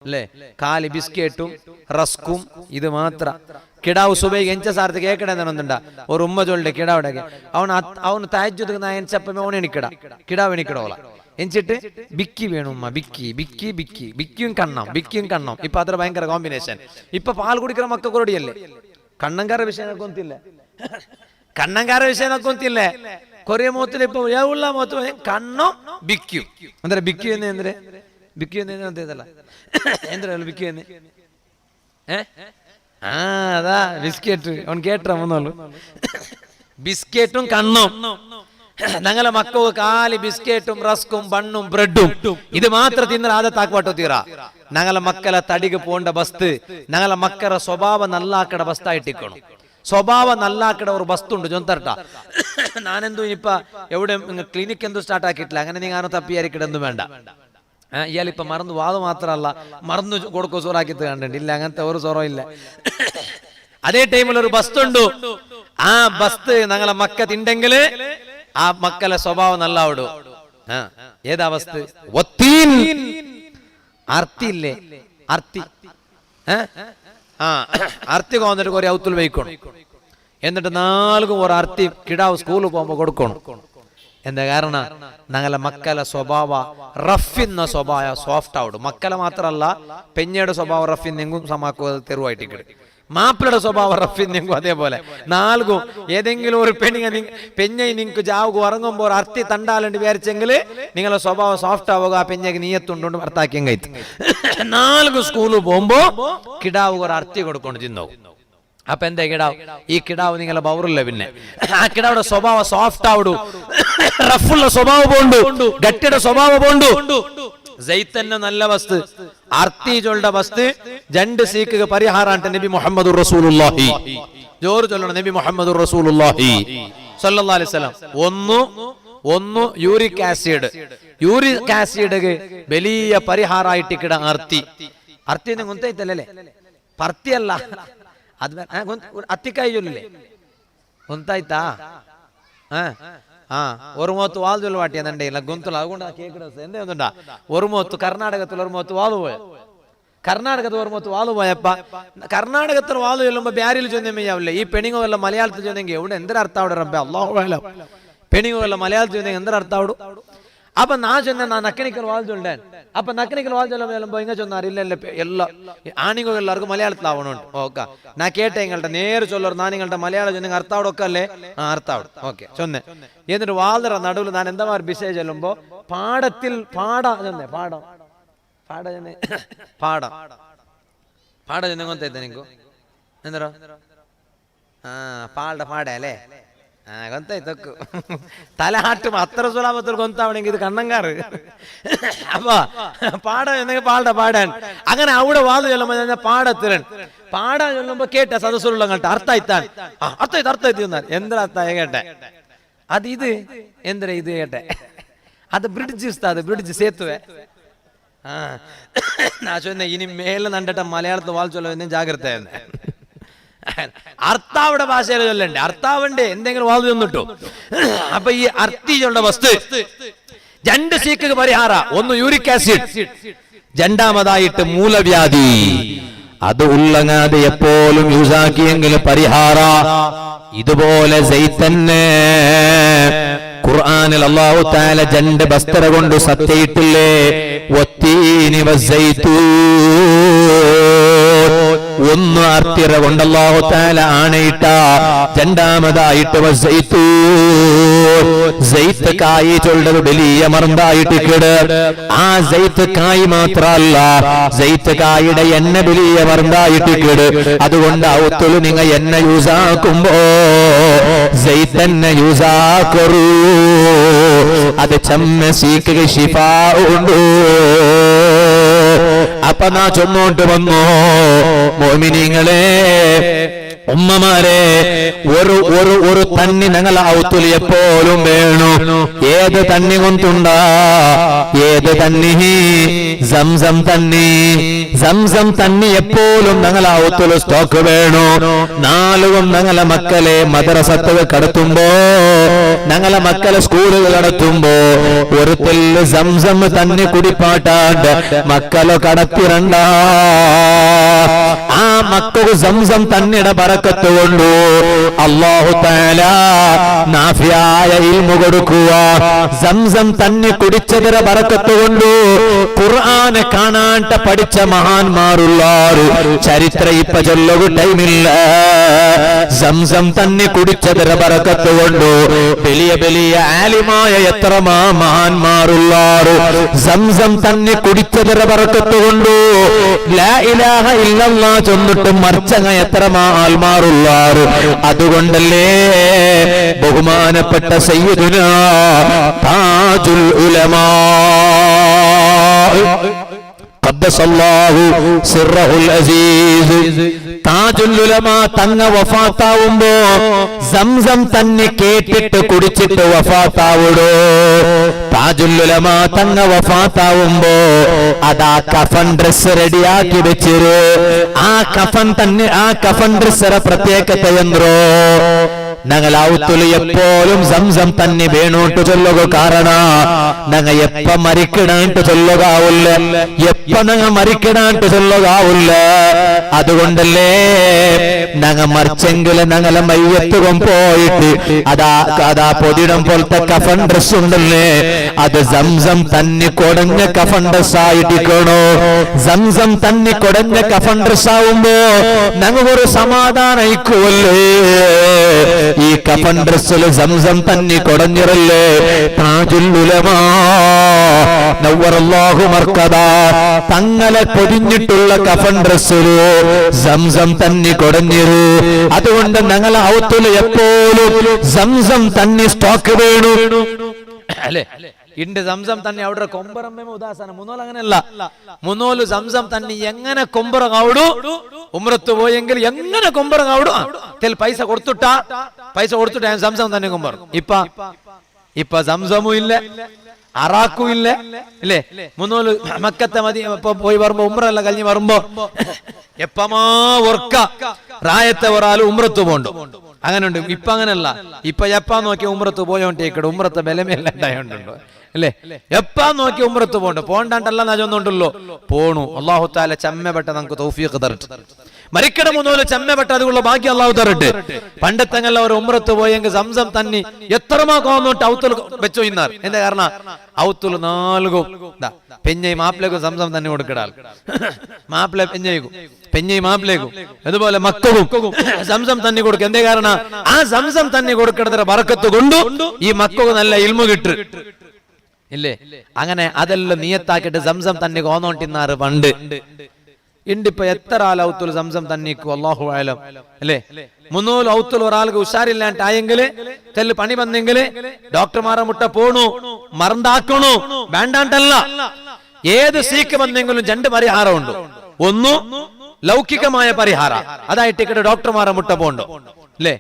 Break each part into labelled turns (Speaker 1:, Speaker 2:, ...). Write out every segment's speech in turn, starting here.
Speaker 1: അല്ലേ? കാല് ബിസ്കറ്റും റസ്കും ഇത് മാത്ര. കിടാവ് സുബൈക്ക് ಎಂಚ ಸಾರ್ತಿ ಕೇಕಡಂದನೊಂದುಂಡ ಅವ್ರ ಉಮ್ಮ ಜೋಲ್ಡೆ ಕಿಡಾವಡೆಗೆ ಅವನು ತಾಜ್ಜುದಕ್ಕೆ ನಾ ಎಂಚಪ್ಪಮೆ ಅವನು ಎಣಿಕಡ ಕಿಡಾವ್ ಎಣಿಕಡೋಲ್ಲ ಎಂಚಿട്ട് ബിക്കി വേണം ഉമ്മ, ബിക്കി ബിക്കി ബിക്കി ബിക്കിയും കണ്ണം. ഇപ്പൊ അത്ര ഭയങ്കര കോമ്പിനേഷൻ. ഇപ്പൊ പാൽ കുടിക്കുന്ന മക്കളോടിയല്ലേ കണ്ണങ്കാര വിഷയം ಗೊಂತಿಲ್ಲ, കണ്ണങ്കാര വിഷയം ಗೊಂತಿಲ್ಲ. കൊറിയ മൂത്തിൽ ഇപ്പൊ ഉള്ള മൂത്ത് കണ്ണും ബിക്കും ಅಂದ್ರೆ ബിക്കി ಅಂದ್ರೆ ബിക്കി ಅಂತಲ್ಲ ಎಂದ್ರ ബിക്കി അതാ ബിസ്കറ്റ് അവൻ കേട്ട വന്നോളൂ. ബിസ്കറ്റും കണ്ണും ഞങ്ങളെ മക്കൾക്ക് കാലി ബിസ്കറ്റും റസ്കും ബണ്ണും ബ്രെഡും ഇത് മാത്രം തിന്നൽ ആദത്താക്വാട്ടോ തീറ. ഞങ്ങളെ മക്കളെ തടിക്ക് പോണ്ട ബസ്ത്, ഞങ്ങളെ മക്കളെ സ്വഭാവം നല്ലാക്കട ബസ്തായിട്ടിക്കണം. സ്വഭാവം നല്ലാക്കട ഒരു ബസ്തുണ്ട് ചൊന്തർട്ട. ഞാനെന്തു ഇനിയിപ്പ എവിടെ ക്ലിനിക് എന്തു സ്റ്റാർട്ട് ആക്കിയിട്ടില്ല, അങ്ങനെ നീ ആരും തപ്പിയായിരിക്കടൊന്നും വേണ്ട. ഇയാളിപ്പോ മറന്നു വാത് മാത്രല്ല മറന്നു കൊടുക്കോ സോറാക്കിത്ത് കണ്ടിട്ടുണ്ട്. ഇല്ല, അങ്ങനത്തെ ഒരു സോറോ ഇല്ല. അതേ ടൈമിൽ ഒരു ബസ്തുണ്ട്, ആ ബസ്ത് ഞങ്ങളെ മക്ക തിണ്ടെങ്കില് ആ മക്കളെ സ്വഭാവം നല്ല ആവിടും. ഏതാ ബസ്ത്? അർത്തി ഇല്ലേ, അർത്തി അർത്തി കൊന്നിട്ട് കുറെ ഔത്തുൽ വയ്ക്കണം. എന്നിട്ട് നാലുകും ഒരു അർത്തി കിടാവ് സ്കൂളിൽ പോകുമ്പോ കൊടുക്കണം. എന്താ കാരണം? ഞങ്ങളെ മക്കളെ സ്വഭാവ റഫിന്ന സ്വഭാവ സോഫ്റ്റ് ആവിടും. മക്കളെ മാത്രല്ല പെഞ്ഞയുടെ സ്വഭാവം റഫിന്നെങ്കും സമാക്കുക തെരുവായിട്ട്. മാപ്പിളയുടെ സ്വഭാവം റഫിന്നെങ്കും അതേപോലെ നാൽകും ഏതെങ്കിലും ഒരു പെഞ്ഞ നിങ്ങൾക്ക് ജാവുക ഉറങ്ങുമ്പോൾ ഒരു അർത്തി തണ്ടാലുണ്ട് വിചാരിച്ചെങ്കിൽ നിങ്ങളെ സ്വഭാവം സോഫ്റ്റ് ആവുക. ആ പെഞ്ഞക്ക് നീയത്തുണ്ടോണ്ട് ഭർത്താക്കിയും കഴിച്ചു. നാൽകും സ്കൂളിൽ പോകുമ്പോ കിടാവ് ഒരു അർത്തി കൊടുക്കൊണ്ട് തിന്നോവും. അപ്പൊ എന്താ കിടാവ്? ഈ കിടാവ് നിങ്ങളെ ബൗറില്ല. പിന്നെ ആ കിടാവിടെ സ്വഭാവം സോഫ്റ്റ് ആവിടു, റഫുള്ള സ്വഭാവം പോണ്ടു, ഗട്ടിയുടെ സ്വഭാവം പോണ്ടു. ജൈത്തന്നെ നല്ല വസ്തു അർത്തിജോളുടെ വസ്തു രണ്ട് സീക്ക് പരിഹാറാണ്ട് നബി മുഹമ്മദുർ റസൂലുള്ളാഹി ജോറ് ചൊല്ലണം. നബി മുഹമ്മദുർ റസൂലുള്ളാഹി സ്വല്ലല്ലാഹു അലൈഹി വസല്ലം ഒന്ന് യൂറിക് ആസിഡ് വലിയ പരിഹാറായിട്ട് കിട അർത്തി. അർത്തി ഗൊന്തೈತല്ലേ? പർത്തിയല്ല, അത് ಅತ್ತಿಕಾಯಿ ಜೊಲ್ಲಿಲೆ ಗೊತ್ತಾಯ್ತಾ? ഒരു മൂത്ത് വാൽ ചൊല്ല വാട്ടിയ നണ്ടേ ഇല്ല ഗൊന്തല അതുകൊണ്ട് കേൾക്കണ എന്താ ഒന്നുണ്ടാ. ഒരു മൂത്ത് കർണാടകത്തിൽ ഒരു മൂത്ത് വാതു പോയ, കർണാടകത്തിൽ ഒരു മൂത്ത് വാതു പോയപ്പ കർണാടകത്തിൽ വാതു ചൊല്ലുമ്പോ ಬ್ಯಾರಿൽ ചൊന്നമ്മയ്യാവില്ലേ? ഈ പെണിങ്ങോ എല്ലാം മലയാളത്തിൽ ചൊന്നെങ്കിൽ എവിടെ എന്തൊരു അർത്ഥം അവിടെ റബ്ബേ അല്ലാഹു അലം. പെണിങ്ങോ എല്ലാം മലയാളത്തിൽ ചൊന്നെങ്കിൽ എന്തൊരു അർത്ഥം അവിടെ? അപ്പൊ നാ ചൊന്ന നാ നക്കനിക്കൽ വാൽ ചൊല്ലാൻ. അപ്പൊ നക്കനിക്കൽ വാൽ ചൊല്ലുമ്പോ ചെല്ലുമ്പോ ഇങ്ങനെ ചൊന്നാറില്ല എല്ലാ ആണിങ്ങോ എല്ലാവർക്കും മലയാളത്തിലാവണുണ്ട്. ഓക്കെ, നാ കേട്ട നിങ്ങളുടെ നേരെ ചൊല്ലർ നാ നിങ്ങളുടെ മലയാളം ചൊന്നെങ്കിൽ അർത്ഥാവടൊക്കെ അല്ലേ? അർത്ഥാവടും. ഓക്കെ ചൊന്നെ. എന്നിട്ട് വാതിറ നടുവിൽ ഞാൻ എന്താ ബിസേ ചെല്ലുമ്പോ പാടത്തിൽ പാട ചെന്നേ പാടം പാട ചെന്നേ പാടം പാട ചെന്നെ കൊന്തೈತೆ ನಿಂಗು ಎಂದ್ರ പാട അല്ലേ? ಗೊತ್ತಾಯ್ತು. തല ആട്ടും അത്ര സുലാഭത്തിൽ കൊന്താവണെങ്കിൽ ഇത് കണ്ണങ്കാറ്. അപ്പൊ പാട എന്നെങ്കിൽ പാടാൻ അങ്ങനെ അവിടെ വാത് ചൊല്ലുമ്പോ പാടത്തിരൻ പാടാ ചൊല്ലുമ്പോ കേട്ട സദസ്സുള്ള കണ്ട അർത്ഥായിത്താൻ അർത്ഥായിട്ട് എന്താ അർത്ഥായ കേട്ടെ? അത് ഇത് എന്തിനാ ഇത് കേട്ടെ? അത് ബ്രിഡ്ജ് സേത്തുവേ. നാ ചൊന്നെ ഇനി മേലെ നണ്ടിട്ട മലയാളത്തിൽ വാൽ ചൊല്ലുന്ന ജാഗ്രത. അർത്ഥാവിടെ ഭാഷയിൽ ചൊല്ലണ്ടേ? അർത്ഥാവണ്ടേ എന്തെങ്കിലും വാതു ചെന്നിട്ടു. അപ്പൊ ഈ അർത്തിയുടെ വസ്തു രണ്ട് സീക്ക് പരിഹാര. ഒന്ന് യൂറിക് ആസിഡ്, രണ്ടാമതായിട്ട് മൂലവ്യാധി. അത് ഉള്ളങ്ങാതെ എപ്പോഴും യൂസാക്കിയെങ്കിൽ പരിഹാര. ഇതുപോലെ സൈത്തന്നെ ഖുർആനിൽ അല്ലാഹു തആല രണ്ട് ബസ്തറ കൊണ്ട് സത്യയിട്ടില്ലേ? വത്തീനി വസ്സൈത്തൂൻ. ഒന്ന് അർത്തിറ കൊണ്ട് അല്ലാഹു തആല ആണയിട്ട, രണ്ടാമതായിട്ട് സൈത്ത് കായി ചൊല്ലത് വലിയ മറന്നായിട്ട് കിട്. ആ സൈത്ത് കായ് മാത്രല്ല, സൈത്ത് കായുടെ എണ്ണ വലിയ മറന്നായിട്ട് കിട്. അതുകൊണ്ട് ഔത്തുൽ നിങ്ങൾ എണ്ണ യൂസാക്കുമ്പോ സൈത്തന്നെ യൂസാക്കറൂ. അത് ചമ്മ സീക്ക് ശിഫാ ഉണ്ടോ. അപ്പൊ നാ ചൊന്നോട്ട് വന്നോ മോമിനിങ്ങളെ, ഉമ്മമാരെ ഒരു തന്നി ഞങ്ങളെ ഔത്തുൽ എപ്പോഴും വേണു. ഏത് തന്നി കൊണ്ടുണ്ടാ? ഏത് തന്നി? സംസം തന്നി. സംസം തന്നി എപ്പോഴും ഞങ്ങളെ ഔത്തുൽ സ്റ്റോക്ക് വേണു. നാളും ഞങ്ങളെ മക്കളെ മദ്രസത്ത് കടത്തുമ്പോ, ഞങ്ങളെ മക്കളെ സ്കൂളുകൾ കടത്തുമ്പോ ഒരു തെല്ല് സംസം തന്നി കുടിപ്പാട്ടാണ്ട് മക്കളെ കടത്തിരണ്ട. ആ മക്കൾക്ക് സംസം തന്നിയുടെ ബറക്കത്ത് കൊണ്ടു അല്ലാഹു തആല നാഫിയായ ഇൽമു കൊടുക്കുക. സംസം തന്നെ കുടിച്ചതിന്റെ ബറക്കത്ത് കൊണ്ടു ഖുർആനെ കാണാണ്ട പഠിച്ച മഹാന്മാരുള്ളാരു ചരിത്ര ഇപ്പ ചൊല്ലു ടൈമില്ല. സംസം തന്നെ കുടിച്ചതിന്റെ ബറക്കത്ത് കൊണ്ടു വലിയ വലിയ ആലിമായ എത്ര മഹാന്മാരുള്ളാരു സംസം തന്നെ കുടിച്ചതിന്റെ ബറക്കത്ത് കൊണ്ടു ലാ ഇലാഹ ഇല്ലല്ലാഹ് ചൊന്നിട്ട് മർച്ചങ്ങ എത്ര ആൽമാറുള്ളാറ്. അതുകൊണ്ടല്ലേ ബഹുമാനപ്പെട്ട സയ്യിദുനാ താജുൽ ഉലമാ ഖദ്ദസല്ലാഹു സിർറഹുൽ അസീസ് താജുൽ ഉലമാ തങ്ങ വഫാത്താവുമ്പോ സംസം തന്നെ കേട്ടിട്ട് കുടിച്ചിട്ട് വഫാത്താവുടോ. താജുൽ ഉലമാ തങ്ങ വഫാത്താവുമ്പോ അതാ കഫൻ ഡ്രസ് റെഡിയാക്കി വെച്ചിരു. ആ കഫൻ തന്നെ, ആ കഫൻ ഡ്രസ്സറെ പ്രത്യേകത എന്തോ ഞങ്ങൾ ഔത്തുൽ എപ്പോഴും സംസം തന്നെ വേണോട്ട് ചൊല്ലുക. കാരണ ഞങ്ങ എപ്പ മരിക്കിടാണ്ട് ചൊല്ലുകാവില്ല, എപ്പ ഞങ്ങ മരിക്കിടാണ്ട് ചൊല്ലുകാവില്ല. അതുകൊണ്ടല്ലേ ഞങ്ങ മറിച്ചെങ്കിൽ ഞങ്ങളെ മയ്യത്തുകം പോയിട്ട് അതാ പൊതിടം പോലത്തെ കഫൻ ഡ്രസ് ഉണ്ടല്ലേ, അത് സംസം തന്നെ കൊടഞ്ഞ കഫൻ ഡ്രസ് ആയിട്ടിക്കണോ. സംസം തന്നെ കൊടഞ്ഞ കഫൻ ഡ്രസ് ആവുമ്പോ ഞങ്ങൾക്കൊരു സമാധാനം ആയിക്കുമല്ലേ. ഈ കഫൻ ഡ്രസ്സിൽ സംസം തന്നെ കൊടഞ്ഞിറല്ലേ. താജുൽ ഉലമാ നവ്വറല്ലാഹു മർക്കദാ തങ്ങളെ പൊതിഞ്ഞിട്ടുള്ള കഫൻ ഡ്രസ്സിലോ സംസം തന്നെ കൊടഞ്ഞിരു. അതുകൊണ്ട് ഞങ്ങളെ ഔത്തുൽ എപ്പോഴും സംസം തന്നെ സ്റ്റോക്ക് വേണു അല്ലേ. ഇണ്ട് സംസം തന്നെ അവിടെ കൊമ്പറമ്മ ഉദാസന മുന്നോൽ അങ്ങനെയല്ല. മുന്നോല് സംസം തന്നെ എങ്ങനെ കൊമ്പറ കാവിടു. ഉംറത്ത് പോയെങ്കിൽ എങ്ങനെ കൊമ്പറ കാവിടു. പൈസ കൊടുത്തിട്ടാ സംസം തന്നെ കൊമ്പറ. ഇപ്പൊ സംസമും ഇല്ല, അറാക്കും ഇല്ല ഇല്ലേ. മുന്നോല് മക്കത്തെ മതി പോയി വരുമ്പോ ഉംറല്ല കഴിഞ്ഞ് വരുമ്പോ എപ്പമാ ഓർക്ക പ്രായത്തെ ഒരാൾ ഉംറത്ത് പോണ്ടു. അങ്ങനെ ഉണ്ട്. ഇപ്പൊ അങ്ങനല്ല. ഇപ്പൊ എപ്പാ നോക്കി ഉംറത്ത് പോയോണ്ടേക്കട ഉംറത്തെ ബലമേലുണ്ടോ അല്ലേ. എപ്പാ നോക്കി ഉംറത്ത് പോണ്ടല്ല നാജൊന്നുണ്ടല്ലോ പോണു. അല്ലാഹു തആല ചമ്മപ്പെട്ട നമുക്ക് തൗഫീഖ് തരട്ടെ. മരിക്കട മുന്നോല് ചമ്മപ്പെട്ട അതുള്ള ബാക്കി അല്ലാഹു തരട്ടെ. പണ്ടത്തെങ്ങല്ല ഒരു ഉംറത്ത് പോയെങ്കിൽ സംസം തന്നെ എത്രമാ കോന്നോട്ട് ഔത്തുൽ വെച്ചോ ഇന്നാർ. എന്താ കാരണം ഔത്തുൽ നാലുകും പെഞ്ഞൈ മാപ്പിലേക്കും സംസം തന്നെ കൊടുക്കടാൽ. മാപ്പിളെ പെഞ്ഞൈ മാപ്പിലേക്കും അതുപോലെ മക്കവും സംസം തന്നെ കൊടുക്കും. എന്തേ കാരണം ആ സംസം തന്നെ കൊടുക്കണതിന്റെ ബറക്കത്ത് കൊണ്ടു ഈ മക്കൾക്ക് നല്ല ഇൽമു കിട്ടു ഇല്ലേ. അങ്ങനെ അതെല്ലാം നിയത്താക്കിട്ട് സംസം തന്നെ കോന്നോട്ടിന്നാറ് പണ്ട്. ഇണ്ടിപ്പോ എത്ര ആൾ ഔത്തുൽ സംസം തന്നിക്കും അല്ലാഹു അലം അല്ലേ. മുന്നൂല് ഔത്തുൽ ഒരാൾക്ക് ഉഷാറില്ലാണ്ടായെങ്കില് തെല്ല് പണി വന്നെങ്കില് ഡോക്ടർമാരെ മുട്ട പോണു മറന്നാക്കണു വേണ്ടാണ്ടല്ല. ഏത് സീക്ക് വന്നെങ്കിലും രണ്ട് പരിഹാരം ഉണ്ട്. ഒന്ന് ലൗകികമായ പരിഹാരം, അതായിട്ട് ഡോക്ടർമാരെ മുട്ട പോണ്ടോ അല്ലേ.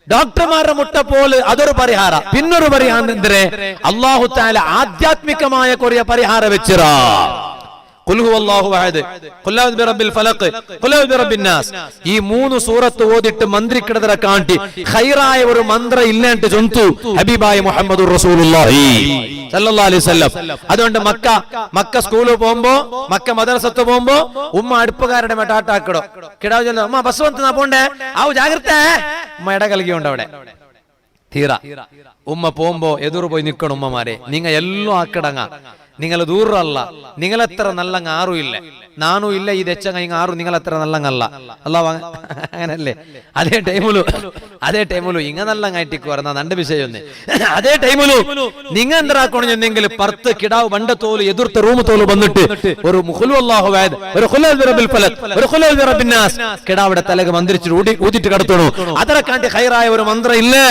Speaker 1: ഡോക്ടർമാരുടെ മുട്ട പോലെ അതൊരു പരിഹാര. പിന്നൊരു പരിഹാരം എന്തേ അല്ലാഹു തആല ആധ്യാത്മികമായ കൊറിയ പരിഹാര വെച്ചിറാ. ഈ മൂന്ന് സൂറത്ത് ഓതിട്ട് മന്ത്രിക്കിടതര കാട്ടി ഖൈറായ ഒരു മന്ത്ര ഇല്ലാണ്ട് ചൊന്തു ഹബീബായ മുഹമ്മദുർ റസൂലുള്ളാഹി സല്ലല്ലാഹു അലൈഹി വസല്ലം. അതുകൊണ്ട് മക്ക സ്കൂളിൽ പോകുമ്പോ മക്ക മദ്രസത്ത് പോകുമ്പോ ഉമ്മ അടുപ്പുകാരുടെ മട്ടാട്ടാക്കടോ കിടാവ് ചൊല്ലോ അമ്മ ബസ് വന്ന് പോണ്ടേ ആവു ജാഗ്രത ഉമ്മ ഇട കളിക്കുണ്ട് അവിടെ തീറ. ഉമ്മ പോകുമ്പോ എതിർ പോയി നിക്കണം. ഉമ്മമാരെ നിങ്ങൾ എല്ലാം ആക്കിടങ്ങ, നിങ്ങൾ ദൂരല്ല, നിങ്ങളെത്ര നല്ലങ്ങ ആറും ഇല്ല, നാനും ഇല്ല, ഈ തെച്ചങ്ങ ആറും നിങ്ങളെത്ര നല്ലങ്ങല്ല. അല്ലാഹു അങ്ങനല്ലേ. അതേ ടൈമിലു ഇങ്ങ നല്ലങ്ങായിട്ടിക്ക് വരുന്ന രണ്ട് വിഷയം ഒന്ന്. അതേ ടൈമിലു നിങ്ങ എന്താക്കണെന്നെങ്കിൽ പർത്ത് കിടാവ് വണ്ട തോല് എതിർത്ത റൂം തോല് വന്നിട്ട് ഒരു കിടാവിടെ തലക്ക് മന്ത്രിച്ചിട്ട് ഊതിട്ട് കടത്തണു. അതരെ കാട്ടി ഖൈറായ ഒരു മന്ത്രം ഇല്ലേ.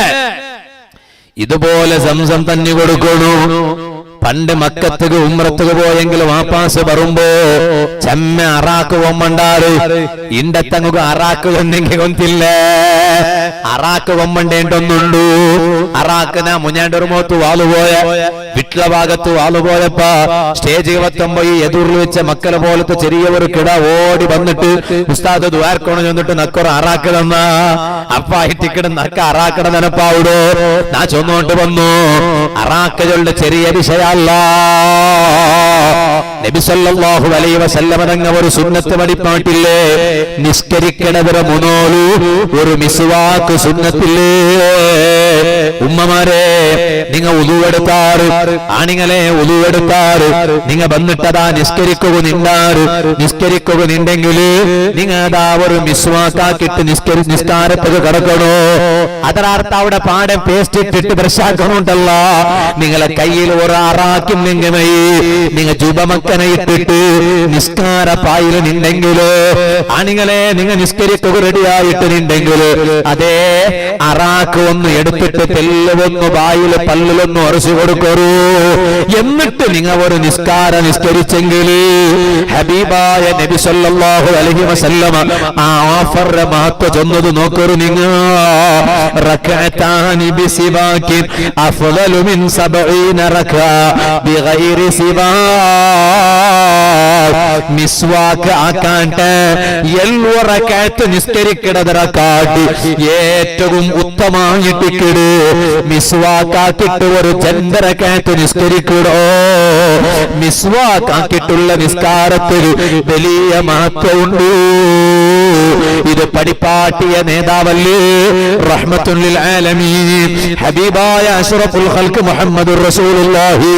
Speaker 1: ഇതുപോലെ സംസം തന്നെ കൊടുക്കണു. പണ്ട് മക്കത്തേക്ക് ഉംറത്തേക്ക് പോയെങ്കിൽ വാപ്പാസ് പറയുമ്പോ ചെമ്മ അറാക്ക് കൊമ്മണ്ടാറ് ഇണ്ടത്തങ്ങ് അറാക്ക് കൊന്നെങ്കിൽ കൊന്നില്ല അറാക്ക് കൊമ്മണ്ടേണ്ടൊന്നുണ്ടു അറാക്ക് നാ മുഞ്ഞാണ്ടൊരു മോത്ത് വാളുപോയ വിട്ല ഭാഗത്ത് വാളുപോയപ്പോ സ്റ്റേജ് 29 എതിർല് വെച്ച മക്കളെ പോലത്തെ ചെറിയ ഒരു കിട ഓടി വന്നിട്ട് ഉസ്താദ് ദ്വാർക്കോണം ചെന്നിട്ട് നക്കൊരു അറാക്ക് തന്ന അപ്പ ആയിട്ടിക്കട നക്ക അറാക്കട നനപ്പാവിടോ നാ ചൊന്നോണ്ട് വന്നു അറാക്കകളുടെ ചെറിയ വിഷയല്ല നബി സല്ലല്ലാഹു അലൈഹി വസല്ലം തങ്ങ ഒരു സുന്നത്ത് പഠിപ്പാട്ടില്ലേ നിസ്കരിക്കണവരെ മുന്നോളു ഒരു മിസ്വാക്ക് സുന്നത്തില്ലേ ഉമ്മമാരെ നിങ്ങ ഉളുവെടുത്താറ് ആണിങ്ങളെ ഉളുവെടുത്താറ് നിങ്ങ വന്നിട്ടതാ നിസ്കരിക്കുക നിണ്ടെങ്കില് നിങ്ങ അതാ ഒരു മിസ്വാക്കാക്കിട്ട് നിസ്കാരത്തേക്ക് കിടക്കണോ അതറാർത്ത അവിടെ പാടം പേസ്റ്റ് ഇട്ടിട്ട് ബ്രഷാക്കണുണ്ടല്ല നിങ്ങളെ കയ്യിൽ ഒരു അറാക്കില്ലെങ്കിൽ നിങ്ങ ജുബമക്കനെ ഇട്ടിട്ട് നിസ്കാര പായിൽ നിണ്ടെങ്കിലോ ആണിങ്ങളെ നിങ്ങ നിസ്കരിക്കുക റെഡിയായിട്ട് നിണ്ടെങ്കിലോ അതേ അറാക്ക് ഒന്ന് എടുത്തിട്ട് തെല്ലൊന്ന് വായിൽ പല്ലിലൊന്ന് ഉറച്ചു കൊടുക്കൂ എന്നിട്ട് നിങ്ങൾ ഒരു നിസ്കരിച്ചെങ്കിൽ ഹബീബായ നബി സല്ലല്ലാഹു അലൈഹി വസല്ലമ ആ ഓഫറിന്റെ മഹത്വം ചൊന്നത് നോക്കൂ നിങ്ങൾ റകഅതാനി ബിസിവാകി അഫ്ളലു മിൻ 70 റകഅ ബിഗൈരി സിവാക് മിസ്വാക്ക് ആക്കാണ്ട് എല്ലോ റകഅത്ത് നിസ്കരിക്കണതര കാട്ടി ഏറ്റവും ഉത്തമമായിട്ടിക്കിട് മിസ്വാക്കാക്കിട്ട് ഒരു ചന്ദ്രക്കാറ്റ് നിസ്കരിക്കടോ മിസ്വാക്കാക്കിട്ടുള്ള നിസ്കാരത്തിൽ വലിയ മഹത്വമുണ്ട് ഇത് പഠിപ്പാട്ടിയ നേതാവല്ലേ റഹ്മത്തുൽ ലിൽ ആലമീൻ ഹബീബായ അഷ്റഫുൽ ഖൽഖ് മുഹമ്മദുർ റസൂലുള്ളാഹി